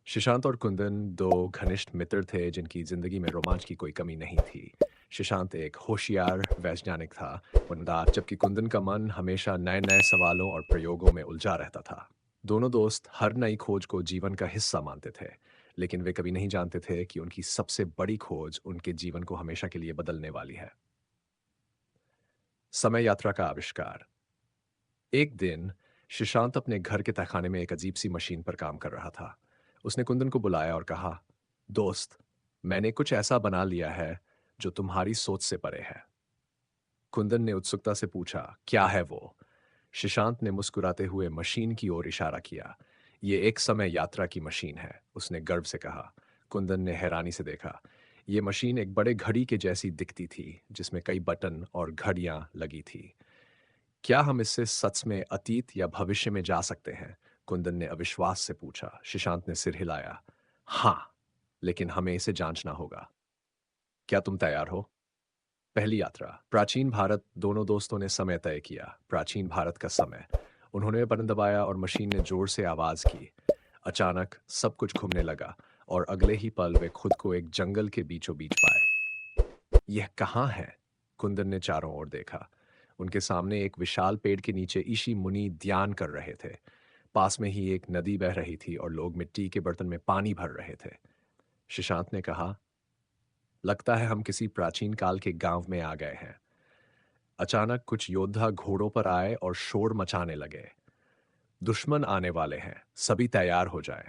शशांक और कुंदन दो घनिष्ठ मित्र थे जिनकी जिंदगी में रोमांच की कोई कमी नहीं थी। शशांक एक होशियार वैज्ञानिक था, उदार, जबकि कुंदन का मन हमेशा नए नए सवालों और प्रयोगों में उलझा रहता था। दोनों दोस्त हर नई खोज को जीवन का हिस्सा मानते थे, लेकिन वे कभी नहीं जानते थे कि उनकी सबसे बड़ी खोज उनके जीवन को हमेशा के लिए बदलने वाली है। समय यात्रा का आविष्कार। एक दिन शशांक अपने घर के तहखाने में एक अजीब सी मशीन पर काम कर रहा था। उसने कुंदन को बुलाया और कहा, दोस्त, मैंने कुछ ऐसा बना लिया है जो तुम्हारी सोच से परे है। कुंदन ने उत्सुकता से पूछा, क्या है वो? शशांक ने मुस्कुराते हुए मशीन की ओर इशारा किया। ये एक समय यात्रा की मशीन है, उसने गर्व से कहा। कुंदन ने हैरानी से देखा। ये मशीन एक बड़े घड़ी के जैसी दिखती थी, जिसमें कई बटन और घड़ियां लगी थी। क्या हम इससे सच में अतीत या भविष्य में जा सकते हैं? कुंदन ने अविश्वास से पूछा। शशांक ने सिर हिलाया। हाँ, लेकिन हमें इसे जांचना होगा। क्या तुम तैयार हो? पहली यात्रा प्राचीन भारत। दोनों दोस्तों ने समय तय किया। प्राचीन भारत का समय। उन्होंने बटन दबाया और मशीन ने जोर से आवाज की। अचानक सब कुछ घूमने लगा और अगले ही पल वे खुद को एक जंगल के बीचों बीच पाए। यह कहाँ है? कुंदन ने चारों ओर देखा। उनके सामने एक विशाल पेड़ के नीचे ऋषि मुनि ध्यान कर रहे थे। पास में ही एक नदी बह रही थी और लोग मिट्टी के बर्तन में पानी भर रहे थे। शशांक ने कहा, लगता है हम किसी प्राचीन काल के गांव में आ गए हैं। अचानक कुछ योद्धा घोड़ों पर आए और शोर मचाने लगे। दुश्मन आने वाले हैं, सभी तैयार हो जाएं।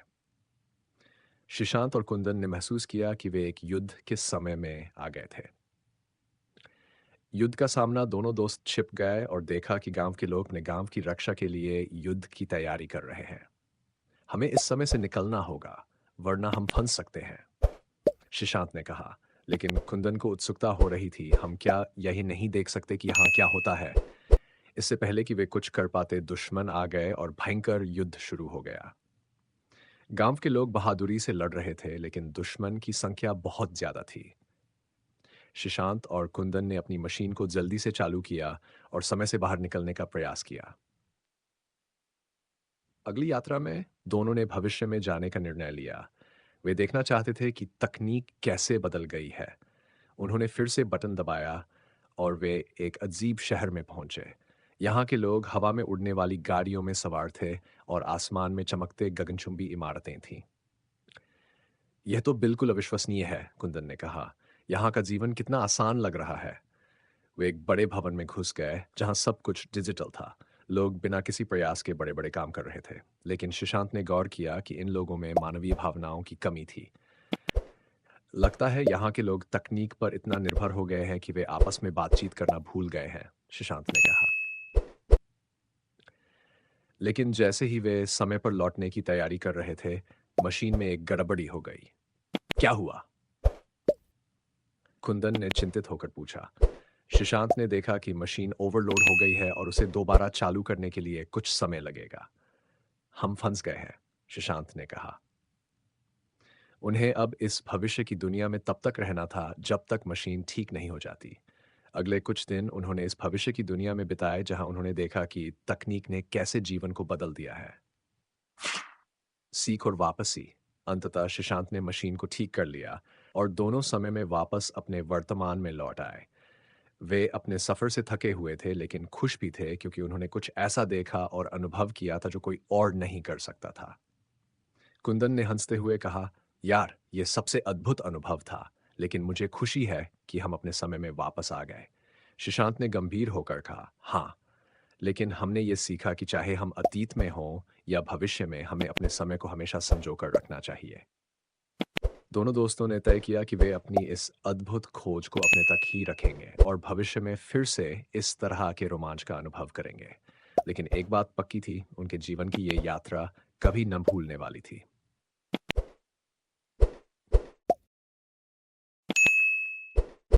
शशांक और कुंदन ने महसूस किया कि वे एक युद्ध के समय में आ गए थे। युद्ध का सामना। दोनों दोस्त छिप गए और देखा कि गांव के लोग अपने गांव की रक्षा के लिए युद्ध की तैयारी कर रहे हैं। हमें इस समय से निकलना होगा, वरना हम फंस सकते हैं, शशांक ने कहा। लेकिन कुंदन को उत्सुकता हो रही थी। हम क्या यही नहीं देख सकते कि यहाँ क्या होता है? इससे पहले कि वे कुछ कर पाते, दुश्मन आ गए और भयंकर युद्ध शुरू हो गया। गांव के लोग बहादुरी से लड़ रहे थे, लेकिन दुश्मन की संख्या बहुत ज्यादा थी। शशांक और कुंदन ने अपनी मशीन को जल्दी से चालू किया और समय से बाहर निकलने का प्रयास किया। अगली यात्रा में दोनों ने भविष्य में जाने का निर्णय लिया। वे देखना चाहते थे कि तकनीक कैसे बदल गई है। उन्होंने फिर से बटन दबाया और वे एक अजीब शहर में पहुंचे। यहाँ के लोग हवा में उड़ने वाली गाड़ियों में सवार थे और आसमान में चमकते गगनचुंबी इमारतें थीं। यह तो बिल्कुल अविश्वसनीय है, कुंदन ने कहा। यहाँ का जीवन कितना आसान लग रहा है। वे एक बड़े भवन में घुस गए जहां सब कुछ डिजिटल था। लोग बिना किसी प्रयास के बड़े बड़े काम कर रहे थे, लेकिन शशांक ने गौर किया कि इन लोगों में मानवीय भावनाओं की कमी थी। लगता है यहाँ के लोग तकनीक पर इतना निर्भर हो गए हैं कि वे आपस में बातचीत करना भूल गए हैं, शशांक ने कहा। लेकिन जैसे ही वे समय पर लौटने की तैयारी कर रहे थे, मशीन में एक गड़बड़ी हो गई। क्या हुआ? कुंदन ने चिंतित होकर पूछा। शशांक ने देखा कि मशीन ओवरलोड हो गई है और उसे दोबारा चालू करने के लिए कुछ समय लगेगा। हम फंस गए हैं, शशांक ने कहा। उन्हें अब इस भविष्य की दुनिया में तब तक रहना था जब तक मशीन ठीक नहीं हो जाती। अगले कुछ दिन उन्होंने इस भविष्य की दुनिया में बिताए जहां उन्होंने देखा कि तकनीक ने कैसे जीवन को बदल दिया है। सीख और वापसी। अंततः शशांक ने मशीन को ठीक कर लिया और दोनों समय में वापस अपने वर्तमान में लौट आए। वे अपने सफर से थके हुए थे, लेकिन खुश भी थे क्योंकि उन्होंने कुछ ऐसा देखा और अनुभव किया था जो कोई और नहीं कर सकता था। कुंदन ने हंसते हुए कहा, यार, ये सबसे अद्भुत अनुभव था, लेकिन मुझे खुशी है कि हम अपने समय में वापस आ गए। शशांक ने गंभीर होकर कहा, हाँ, लेकिन हमने ये सीखा कि चाहे हम अतीत में हों या भविष्य में, हमें अपने समय को हमेशा संजो कर रखना चाहिए। दोनों दोस्तों ने तय किया कि वे अपनी इस अद्भुत खोज को अपने तक ही रखेंगे और भविष्य में फिर से इस तरह के रोमांच का अनुभव करेंगे। लेकिन एक बात पक्की थी, उनके जीवन की ये यात्रा कभी न भूलने वाली थी।